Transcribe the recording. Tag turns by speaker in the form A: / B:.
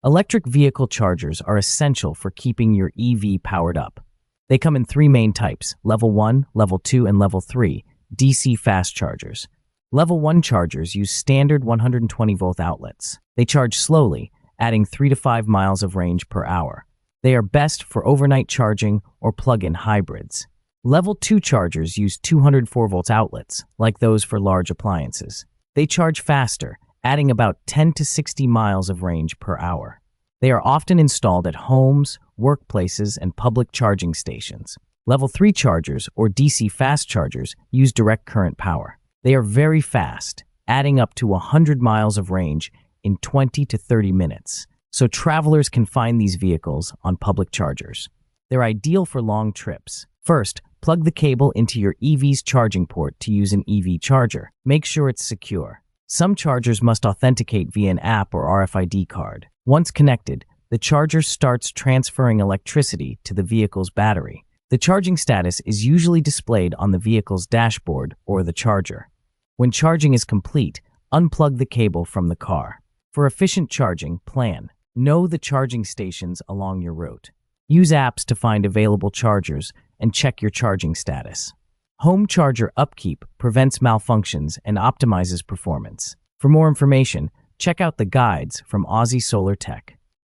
A: Electric vehicle chargers are essential for keeping your EV powered up. They come in three main types: Level 1, Level 2, and Level 3, DC fast chargers. Level 1 chargers use standard 120-volt outlets. They charge slowly, adding 3 to 5 miles of range per hour. They are best for overnight charging or plug-in hybrids. Level 2 chargers use 204-volt outlets, like those for large appliances. They charge faster, adding about 10 to 60 miles of range per hour. They are often installed at homes, workplaces, and public charging stations. Level 3 chargers, or DC fast chargers, use direct current power. They are very fast, adding up to 100 miles of range in 20 to 30 minutes, so travelers can find these vehicles on public chargers. They're ideal for long trips. First, plug the cable into your EV's charging port to use an EV charger. Make sure it's secure. Some chargers must authenticate via an app or RFID card. Once connected, the charger starts transferring electricity to the vehicle's battery. The charging status is usually displayed on the vehicle's dashboard or the charger. When charging is complete, unplug the cable from the car. For efficient charging, know the charging stations along your route. Use apps to find available chargers and check your charging status. Home charger upkeep prevents malfunctions and optimizes performance. For more information, check out the guides from Aussie Solar Tech.